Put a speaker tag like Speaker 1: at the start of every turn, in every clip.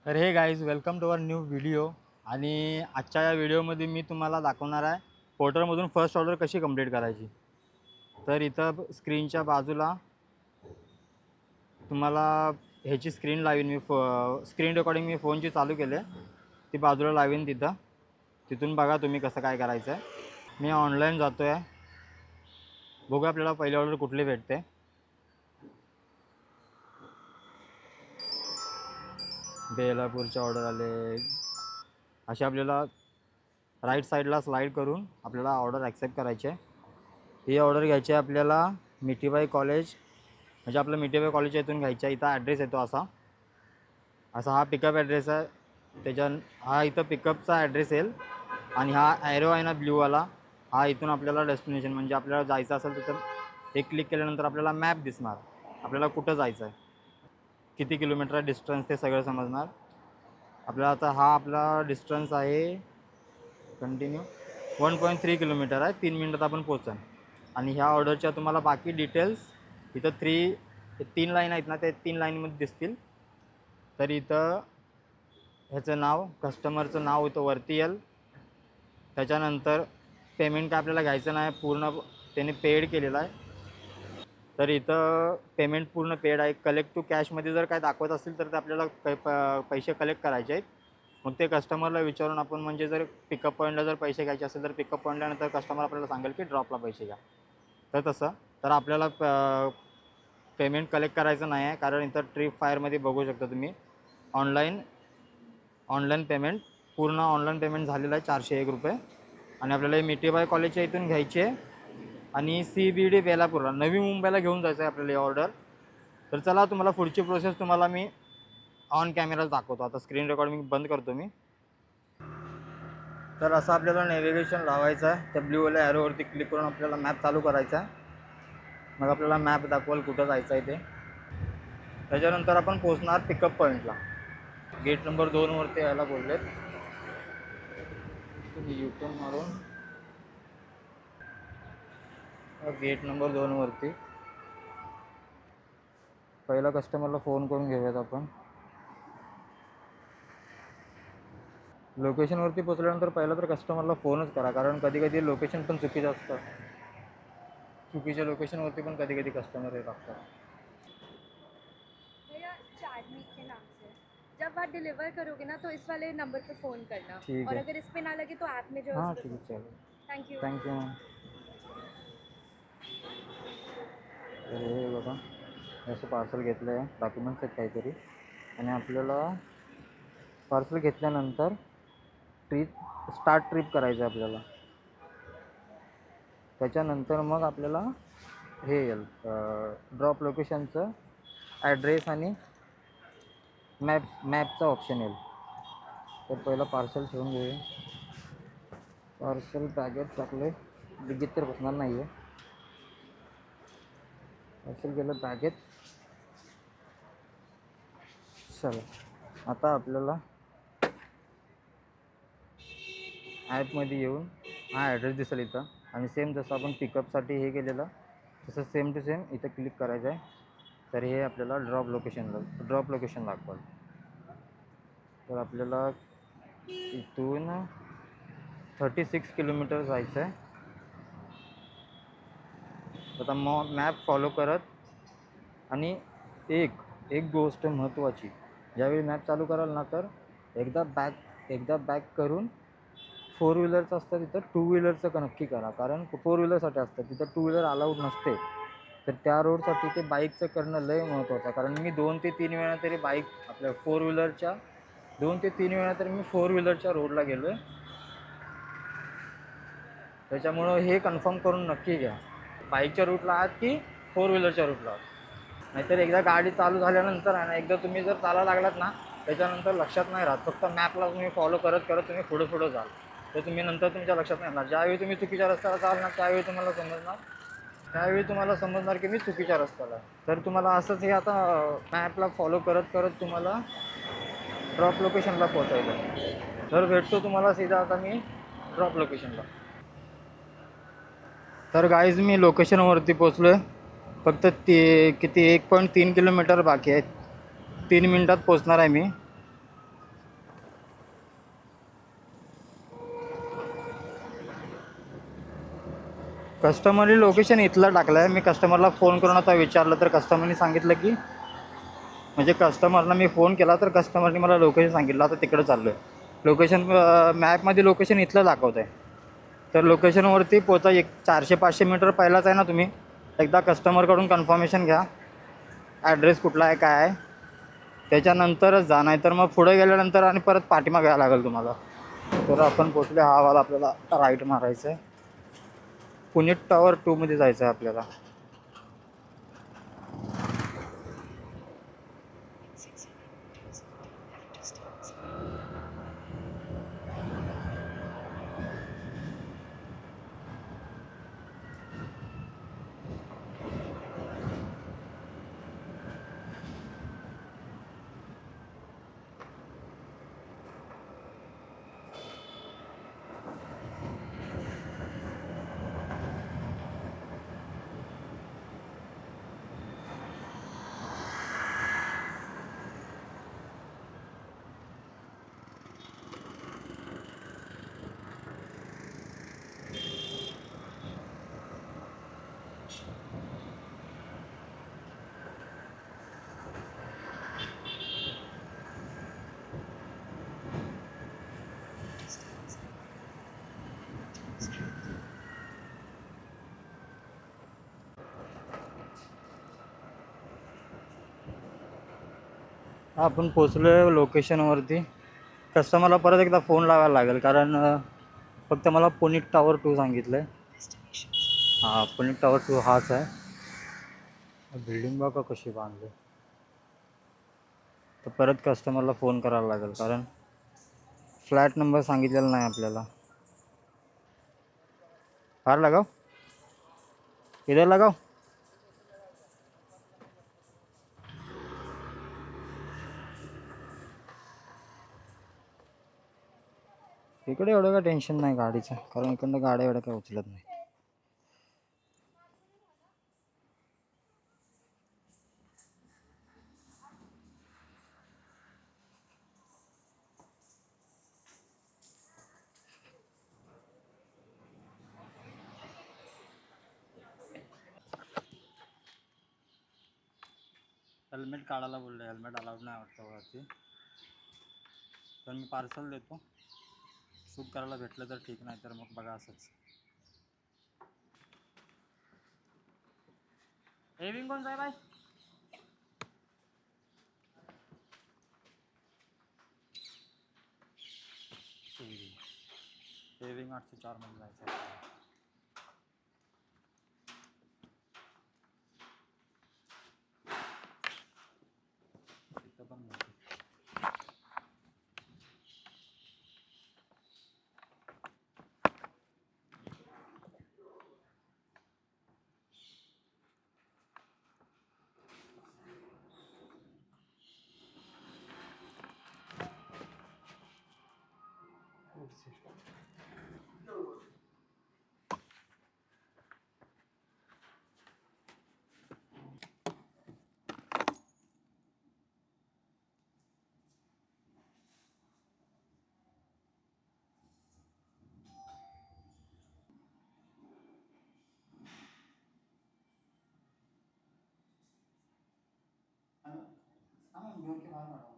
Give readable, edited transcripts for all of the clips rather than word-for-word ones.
Speaker 1: तर hey guys welcome to our new video. आणि आजच्या या व्हिडिओमध्ये मी तुम्हाला दाखवणार आहे पोर्टरमधून फर्स्ट ऑर्डर कशी कंप्लीट करायची. तर इथं स्क्रीनच्या बाजूला तुम्हाला ह्याची स्क्रीन लावीन मी. स्क्रीन रेकॉर्डिंग मी फोनची चालू केले, ती बाजूला लावीन. तिथून बघा तुम्ही कसं काय करायचं आहे. मी ऑनलाईन जातो आहे, बघू आपल्याला पहिली ऑर्डर कुठली भेटते. बेलापूरचे ऑर्डर आले. असे आपल्याला राईट साईडला स्लाईड करून आपल्याला ऑर्डर ॲक्सेप्ट करायची आहे. ही ऑर्डर घ्यायची आहे आपल्याला मिठीबाई कॉलेज, म्हणजे आपलं मिठीबाई कॉलेजच्या इथून घ्यायचं आहे. इथं ॲड्रेस येतो असा असा हा पिकअप ॲड्रेस आहे. हा इथं पिकअपचा ॲड्रेस येईल. आणि हा ॲरो आहे ना ब्ल्यूवाला, हा इथून आपल्याला डेस्टिनेशन, म्हणजे आपल्याला जायचं असेल तिथं हे क्लिक केल्यानंतर आपल्याला मॅप दिसणार, आपल्याला कुठं जायचं आहे, किती किलोमीटर डिस्टन्स ते सगळं समजणार आपल्याला. आता हा आपला डिस्टन्स आहे कंटिन्यू 1.3 किलोमीटर आहे. 3 मिनटात आपण पोहोचाल. आणि ह्या ऑर्डरच्या तुम्हाला बाकी डिटेल्स इथं 3 लाईन आहेत ना, ते 3 लाईनमध्ये दिसतील. तर इथं ह्याचं नाव, कस्टमरचं नाव इथं वरती येईल. त्याच्यानंतर पेमेंट काय आपल्याला घ्यायचं नाही, पूर्ण त्याने पेड केलेलं आहे. तर इथं पेमेंट पूर्ण पेड आहे. कलेक्ट टू कॅशमध्ये जर काय दाखवत असेल तर ते आपल्याला पैसे कलेक्ट करायचे आहेत. मग ते कस्टमरला विचारून आपण, म्हणजे जर पिकअप पॉईंटला जर पैसे घ्यायचे असेल तर पिकअप पॉईंटला, नंतर कस्टमर आपल्याला सांगेल की ड्रॉपला पैसे घ्या. तर तसं तर आपल्याला पेमेंट कलेक्ट करायचं नाही आहे, कारण इथं ट्रिप फायरमध्ये बघू शकता तुम्ही ऑनलाईन पेमेंट, पूर्ण ऑनलाईन पेमेंट झालेलं आहे 401 रुपये. आणि आपल्याला मिठीबाई कॉलेजच्या इथून घ्यायची आहे आणि CBD बेलापूरला, नवी मुंबईला घेऊन जायचं आहे आपल्याला ही ऑर्डर. तर चला, तुम्हाला पुढची प्रोसेस तुम्हाला मी ऑन कॅमेराच दाखवतो. आता स्क्रीन रेकॉर्डिंग बंद करतो मी. तर असं आपल्याला नेव्हिगेशन लावायचं आहे. त्या ब्ल्यूवाल्या ॲरोवरती क्लिक करून आपल्याला मॅप चालू करायचा आहे. मग आपल्याला मॅप दाखवाल कुठं जायचं आहे ते. त्याच्यानंतर आपण पोहोचणार पिकअप पॉईंटला. गेट नंबर 2वरती यायला बोललेत. युटर्न मारून गेट नंबर 2वरती पहिला कस्टमरला फोन करून घेऊयात आपण. लोकेशनवरती पोचल्यानंतर पहिला तर कस्टमरला फोनच करा, कारण कधी कधी लोकेशन पण चुकीचं असतं. चुकीच्या लोकेशनवरती पण कधी कधी कस्टमर येत असतात.
Speaker 2: भैया चांदनी के नाम से जब आप डिलीवर करोगे ना तो इस वाले नंबर पे फ़ोन करना।
Speaker 1: ठीक
Speaker 2: और
Speaker 1: आहे.
Speaker 2: अगर इस पे ना लगे तो ऐप में जो है
Speaker 1: हां
Speaker 2: उस पे
Speaker 1: ठीक आहे,
Speaker 2: फ़ोन
Speaker 1: चालेल.
Speaker 2: करना। Thank you.
Speaker 1: Thank you ma'am. तर हे बघा, असं पार्सल घेतलं आहे, डॉक्युमेंट्स आहेत काहीतरी. आणि आपल्याला पार्सल घेतल्यानंतर ट्रिप करायचं आहे आपल्याला. त्याच्यानंतर मग आपल्याला हे येईल ड्रॉप लोकेशनचं ॲड्रेस आणि मॅपचा ऑप्शन येईल. तर पहिलं पार्सल ठेवून घेऊया. पार्सल बॅगेत टाकले, डिगीत तर बसणार नाही आहे. पार्सल गेलं बॅगेत. चला, आता आपल्याला ॲपमध्ये येऊन हा ॲड्रेस दिसेल इथं. आणि सेम जसं आपण पिकअपसाठी हे केलेलं तसं सेम टू सेम इथं क्लिक करायचं आहे. तर हे आपल्याला ड्रॉप लोकेशन दाखवाल. तर आपल्याला इथून 36 किलोमीटर जायचं आहे. आता मॅप फॉलो करत. आणि एक गोष्ट महत्त्वाची, ज्यावेळी मॅप चालू कराल ना, तर एकदा बॅक करून 4 व्हीलरचं असतं तिथं 2 व्हीलरचं नक्की करा, कारण 4 व्हीलरसाठी असतं तिथं. 2 व्हीलर अलाउड नसते. तर त्या रोडसाठी ते बाईकचं करणं लय महत्त्वाचं आहे. कारण मी 2 ते 3 वेळा तरी बाईक आपल्या 4 व्हीलरच्या 2 ते 3 वेळा तरी मी 4 व्हीलरच्या रोडला गेलो आहे. त्याच्यामुळं हे कन्फर्म करून नक्की घ्या, बाईकच्या रूटला आहात की 4 व्हीलरच्या रूटला आहात. नाहीतर एकदा गाडी चालू झाल्यानंतर आहे ना, एकदा तुम्ही जर चालायला लागलात ना, त्याच्यानंतर लक्षात नाही राहत. फक्त मॅपला तुम्ही फॉलो करत करत तुम्ही पुढं जाल, तर तुम्ही नंतर तुमच्या लक्षात नाही येणार. ज्यावेळी तुम्ही चुकीच्या रस्त्याला जाल ना, त्यावेळी तुम्हाला समजणार की मी चुकीच्या रस्त्याला आहे. तर तुम्हाला असंच हे आता मॅपला फॉलो करत करत तुम्हाला ड्रॉप लोकेशनला पोहोचायचं आहे. तर भेटतो तुम्हाला सीधा आता मी ड्रॉप लोकेशनला. तर गाईज मी लोकेशनवरती पोचलो आहे. फक्त ते किती 1.3 किलोमीटर बाकी आहेत. 3 मिनटात पोचणार आहे मी. कस्टमरने लोकेशन इथलं टाकलं आहे. मी कस्टमरला फोन करून आता विचारलं तर कस्टमरने सांगितलं की म्हणजे कस्टमरला मी फोन केला तर कस्टमरने मला लोकेशन सांगितलं आता तिकडे चाललो आहे. लोकेशन मॅपमध्ये लोकेशन इथलं दाखवत आहे. तर लोकेशनवरती पोचा एक 400-500 मीटर पहिलाच आहे ना. तुम्ही एकदा कस्टमरकडून कन्फर्मेशन घ्या ॲड्रेस कुठला आहे काय आहे, त्याच्यानंतरच जा. नाही तर मग पुढे गेल्यानंतर आणि परत पाठीमागे यावं लागेल तुम्हाला. तर आपण पोचले. हा वाला आपल्याला राईट मारायचं आहे. पुणे टॉवर 2मध्ये जायचं आहे आपल्याला. आपण पोचलो आहे लोकेशनवरती. कस्टमरला परत एकदा फोन लावायला लागेल कारण फक्त मला पुणे टॉवर 2 सांगितलं आहे. हां, पुणे टॉवर 2 हाच आहे. बिल्डिंग बघा कशी बांधली. तर परत कस्टमरला फोन करायला लागेल कारण फ्लॅट नंबर सांगितलेला नाही आपल्याला. बाहर लगाओ, इधर लगाओ. इकडे एवढं काय टेन्शन नाही गाडीचं कारण इकडनं गाड्या एवढ्या काय उचलत नाही. हेल्मेट काढायला बोलले. हेल्मेट अलाउड नाही वाटतं वरती. तर मी पार्सल देतो. शूट करायला भेटलं तर ठीक, नाही तर मग बघा असंच. हेविंग कोणचं आहे बाय? हेविंग 804 मध्ये जायचं आहे. इथं पण नाही. घेऊन की बाहेर काढा.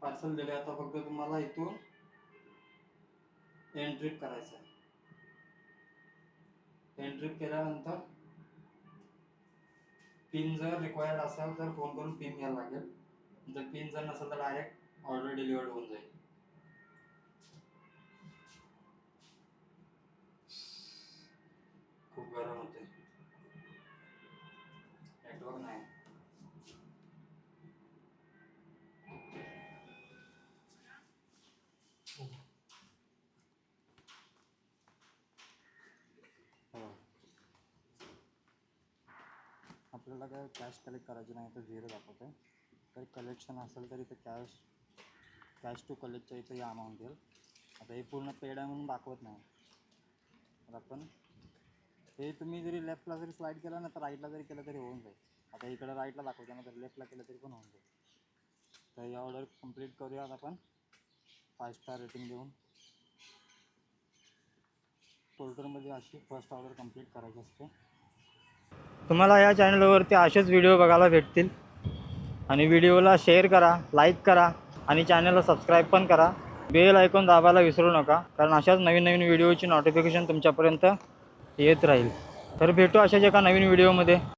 Speaker 1: पार्सल दिले. आता फक्त तुम्हाला इथून एंट्री करायचं आहे. एंट्री केल्यानंतर पिन जर रिक्वायर्ड असेल तर फोन करून पिन घ्यायला लागेल. जर पिन जर नसेल तर डायरेक्ट ऑर्डर डिलिव्हर्ड होऊन जाईल. खूप गरम होते. नेटवर्क नाही. आपल्याला काय कॅश कलेक्ट करायची नाही तर 0 दाखवत आहे. काही कलेक्शन असेल तरी तर कॅश टू कलेक्टच्या इथं या अमाऊंट येईल. आता हे पूर्ण पेड आहे म्हणून दाखवत नाही. तर आपण हे तुम्ही जरी लेफ्टला जरी स्लाईड केलं ना तर राईटला जरी केलं तरी होऊन जाईल. आता इकडे राईटला दाखवतो ना तर लेफ्टला केलं तरी पण होऊन जाईल. तर ही ऑर्डर कंप्लीट करूयात आपण 5 स्टार रेटिंग देऊन. पोर्टरमध्ये अशी फर्स्ट ऑर्डर कंप्लीट करायची असते. तुम्हाला या चॅनलवरती असेच व्हिडिओ बघायला भेटतील आणि व्हिडिओला शेअर करा, लाईक करा आणि चॅनलला सबस्क्राईब पण करा. बेल आयकॉन दाबायला विसरू नका, कारण अशाच नवीन नवीन व्हिडिओची नोटिफिकेशन तुमच्यापर्यंत येत राहील. तर भेटू अशाच एका नवीन व्हिडिओमध्ये.